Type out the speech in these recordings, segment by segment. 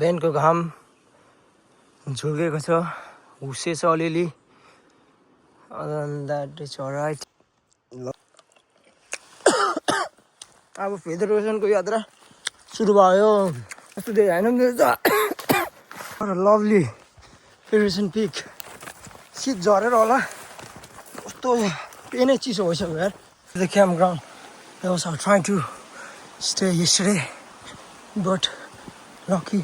बिहानको घाम झुल्केको छ हुसे छ अलिअलि द्याट इज अलराइट अब फेदरेसनको यात्रा सुरु भयो यस्तो देख्यो होइन लभली फेदरेसन पिक शीत झरेर होला कस्तो पेनै चिसो भइसक्यो यार the camp ground I was trying to stay yesterday but lucky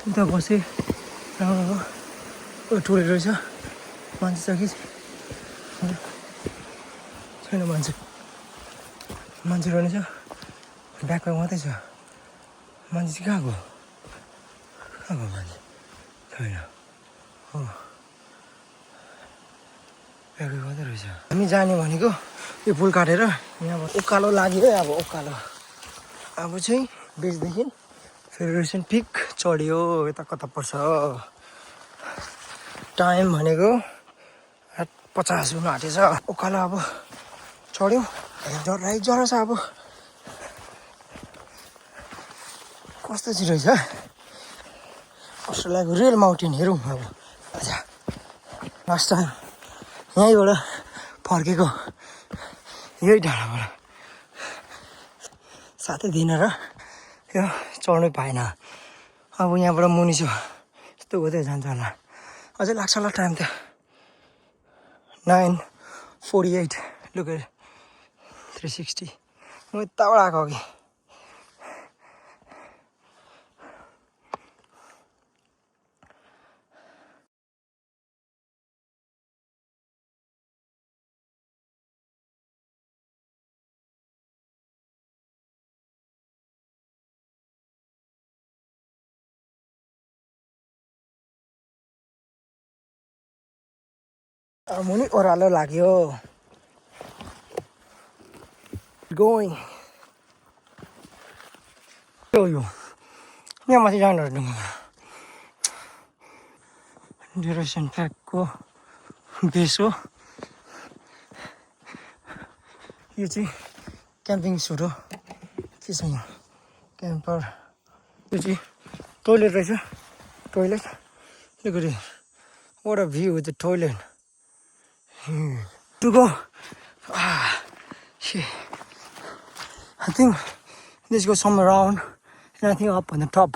त्यता बसेँ राम्रो टोइलेट रहेछ मान्छे छ कि छैन मान्छे रहेछ ब्याकप्याक मात्रै छ मान्छे चाहिँ कहाँ गयो मान्छे छैन हो ब्याकप्याक मात्रै रहेछ हामी जाने भनेको यो पुल काटेर यहाँबाट उकालो लाग्यो है अब उकालो अब चाहिँ बेचदेखि फेडरेसन पिक चढ्यो यता कता पर्छ टाइम भनेको 50 हुन आँटेछ उकालो अब चढ्यो जरा छ अब कस्तो चाहिँ रहेछ अस्ट्रेलियाको रियल माउन्टेन हेरौँ अब अच्छा लास्ट टाइम यहीँबाट फर्केको यही डाँडाबाट 7 दिन र यो चढ्नै पाएन अब यहाँबाट मुनि छु यस्तो हुँदै जान्छ होला अझै लाग्छ होला टाइम त 9:48 लुक एट 360 म यताबाट आएको अघि मुनि ओह्रालो लाग्यो गोइङ यो यहाँ माथि जानु ड्युरेसन प्याकको बेस हो यो चाहिँ क्याम्पिङ सुट हो के छ यहाँ क्याम्पर यो चाहिँ टोइलेट रहेछ toilet look at what a view with the toilet to go shit I think this goes somewhere around and I think up on the top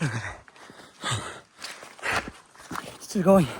look at it still going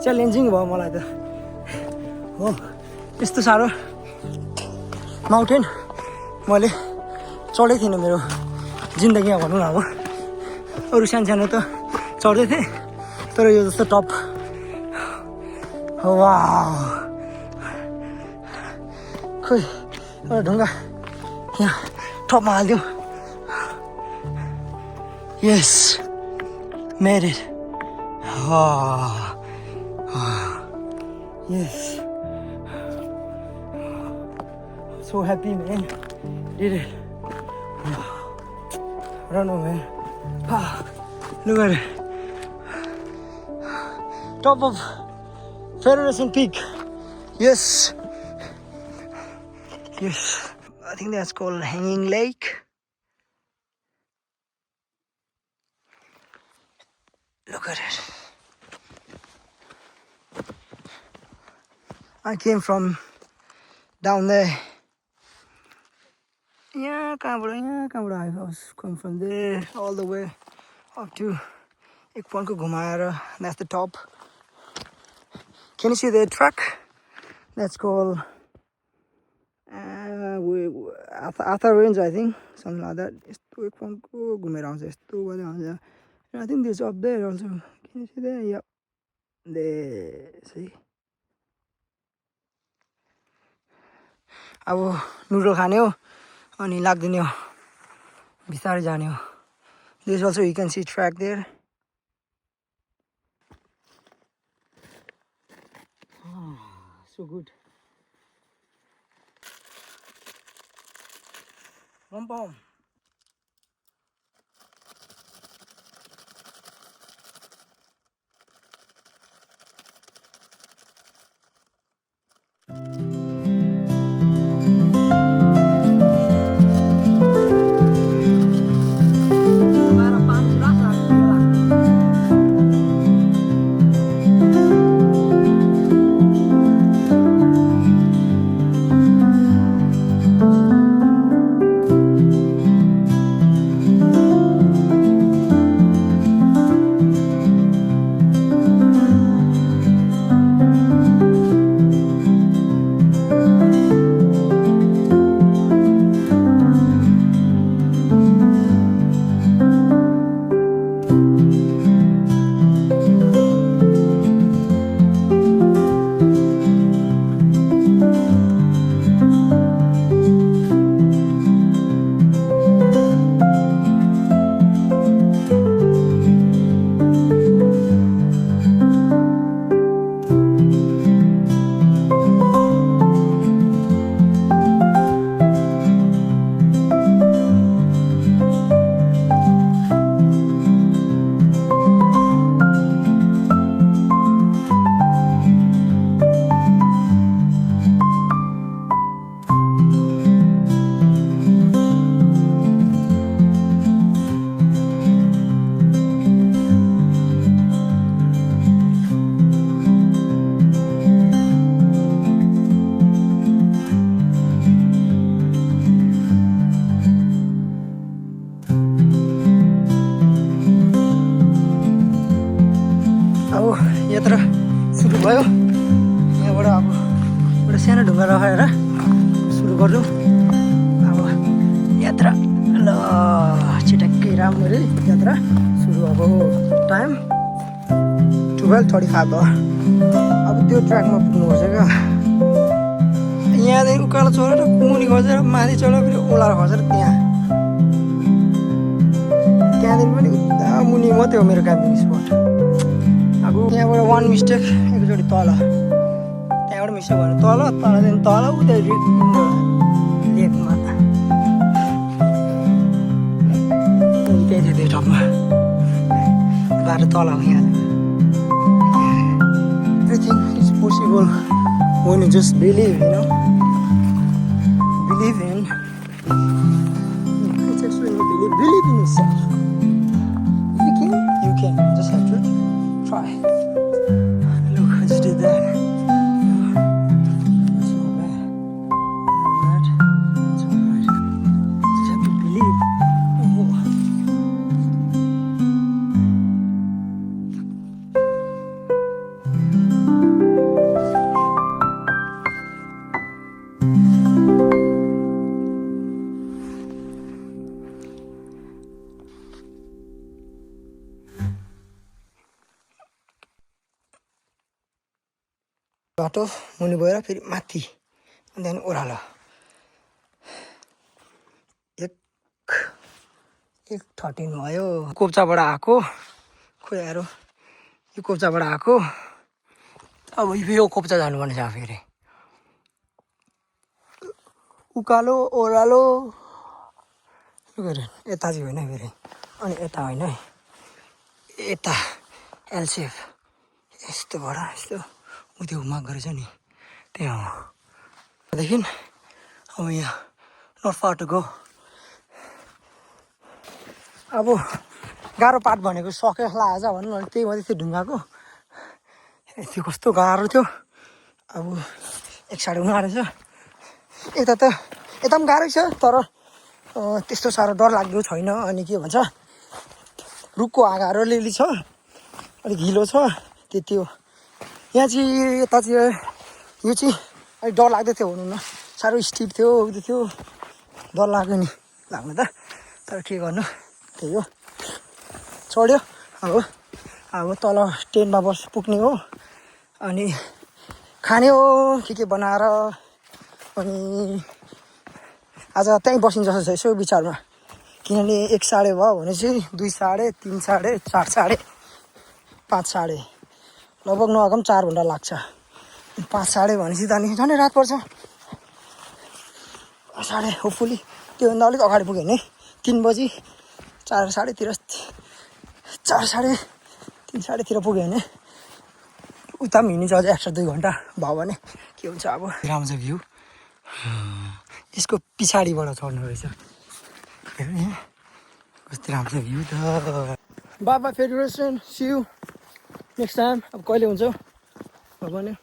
challenging भयो मलाई त हो यस्तो साह्रो mountain मैले चढै थिइनँ मेरो जिन्दगीमा भनौँ न अब अरू सानो त चढ्दै थिएँ तर यो जस्तो टप वा खोइ एउटा ढुङ्गा यहाँ टपमा हालिदिउँ yes made it yes so happy man did it I don't know man look at it top of Federation Peak yes I think that's called Hanging Lake look at it I came from down there. Yeah, I was coming from there all the way up to Ekpanko Ghumayara. That's the top. Can you see the truck? That's called Atha Range, I think. Something like that. Ekpanko Ghumayara. I think there's up there also. Can you see there? Yep. There, see? अब noodle खाने हो अनि लाग्दिने हो बिस्तारै जाने हो There's also you can see track there so good Rompom यात्रा सुरु भयो यहाँबाट अब एउटा सानो ढुङ्गा राखेर सुरु गर्छौँ अब यात्रा ल छिटक्कै राम्ररी यात्रा सुरु अब टाइम 12:35 भयो अब त्यो ट्र्याकमा पुग्नुपर्छ क्या यहाँदेखि उकालो चढेर मुनि खसेर माथि चढेर फेरि ओह्रालो खसेर त्यहाँदेखि पनि उता मुनि मात्रै हो मेरो क्याम्पिङ स्पट अब त्यहाँबाट वान मिस्टेक एकचोटि तल त्यहाँबाट मिस्टेक भयो तलदेखि तल उता लेकमा त्यही थियो त्यो टपमा बाटो तल हो यहाँ everything is possible when you just believe, you know. Believe in. It's actually not believe in yourself. If you can, you can. Just have to try. Look, I just did that. That's not bad. Not bad. It's alright. Just have to believe. Oh. बाटो मुनि भएर फेरि माथि अनि त्यहाँदेखि ओह्रालो 1:13 भयो कोप्चाबाट आएको खोइहरू यो कोप्चाबाट आएको अब यो कोप्चा जानुपर्ने छ फेरि उकालो ओह्रालो यता चाहिँ होइन फेरि अनि यता होइन है यता एलसेफ यस्तोबाट यस्तो उ त्यो माग गरेछ नि त्यहाँ हो त्यहाँदेखि अब यहाँ नट फार टु गो अब गाह्रो पार्ट भनेको सक्यो लागेछ भन्नु अनि त्यही मात्रै थियो ढुङ्गाको त्यो कस्तो गाह्रो थियो अब एक साइड हुनु आँटेछ यता पनि गाह्रै छ तर त्यस्तो साह्रो डर लाग्दो छैन अनि के भन्छ रुखको आँगाहरू अलिअलि छ अलिक हिलो छ त्यति हो यहाँ चाहिँ यता चाहिँ यो चाहिँ अलिक डर लाग्दै थियो हुनु न साह्रो स्टिप थियो उयो थियो डर लाग्यो नि लाग्नु त तर के गर्नु त्यही हो चढ्यो अब तल टेन्टमा पुग्ने हो अनि खाने हो के बनाएर अनि आज त्यहीँ बसिन्छ जस्तो छ यसो विचारमा किनभने 1 साढे भयो भने चाहिँ 2 साढे 3 साढे 4 साढे 5 साढे लगभग नभएको पनि 4 घन्टा लाग्छ 5 साढे भनेपछि त झन् रात पर्छ साढे होपफुली त्योभन्दा अलिक अगाडि पुग्यो भने 3 बजी 4 साढेतिर 4 साढे 3 साढेतिर पुग्यो भने उता पनि हिँडिन्छ अझै एक्स्ट्रा 2 घन्टा भयो भने के हुन्छ अब राम्रो छ भ्यू यसको पछाडिबाट चढ्नु रहेछ कस्तो राम्रो छ भ्यू त बाबा फेडरेसन सियु नेक्स्ट टाइम अब कहिले हुन्छ भने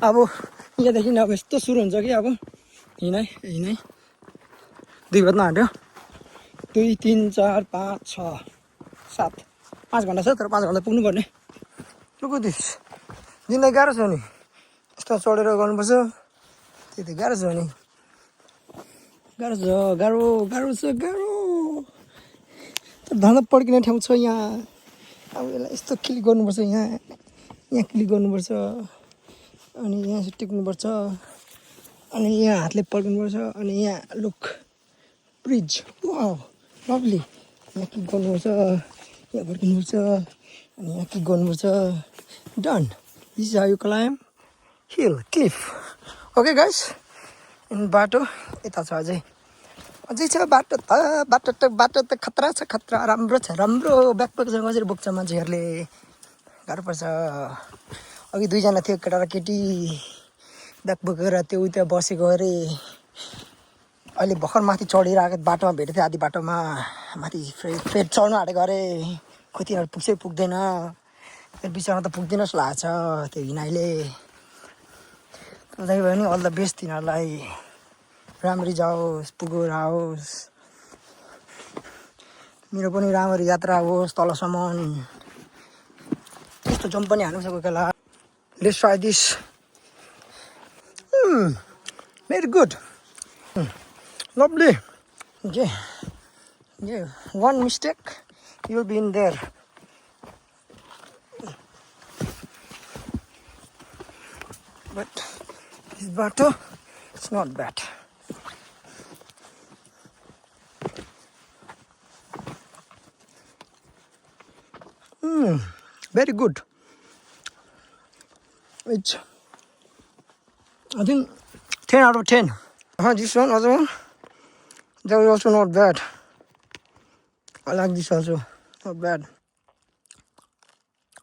अब यहाँदेखि अब यस्तो सुरु हुन्छ कि अब हिँडाइ 2 बज्न आँट्यो 2 3 4 5 6 7 5 घन्टा छ तर 5 घन्टा पुग्नुपर्ने लुकुदिस दिनलाई गाह्रो छ नि यस्तो चढेर गर्नुपर्छ त्यही त गाह्रो छ नि गाह्रो छ धन्दा पड्किने ठाउँ छ यहाँ अब यसलाई यस्तो क्लिक गर्नुपर्छ यहाँ क्लिक गर्नुपर्छ अनि यहाँ चाहिँ टिप्नुपर्छ अनि यहाँ हातले पड्किनुपर्छ अनि यहाँ लुक ब्रिज वाउ लभली यहाँ क्लिक गर्नुपर्छ यहाँ पड्किनुपर्छ अनि यहाँ क्लिक गर्नुपर्छ done this is how you climb hill Cliff okay guys बाटो यता छ अझै छ बाटो त खतरा छ खतरा राम्रो छ राम्रो ब्याकप्याकसँग कसरी बोक्छ मान्छेहरूले गाह्रो पर्छ अघि 2 जना थियो केटा र केटी ब्याग बोकेर त्यो उता बसेको अरे अहिले भर्खर माथि चढिरहेको बाटोमा भेटेको थियो आधी बाटोमा माथि फेरि चढ्नु आँटेको अरे खोइ तिनीहरू पुग्छै पुग्दैन बिचमा त पुग्दैन जस्तो लाग्छ त्यो हिँडाइले त्यही भयो नि अल द बेस्ट तिनीहरूलाई राम्ररी जाओस् पुगेर आओस् मेरो पनि राम्ररी यात्रा होस् तलसम्म त्यस्तो जम्प पनि हाल्नु सक्यो बेला let's try this very good lovely okay one mistake you'll be in there but this bato it's not bad very good it's I think 10 out of 10 this one other one that was also not bad. I like this also. Not bad.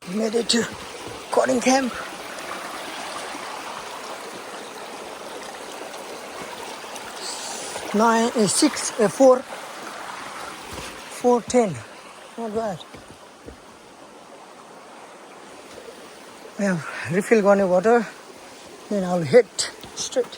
We made it to Cotton Camp. Four 4:10. Not bad. We have refill water. Then I'll hit straight.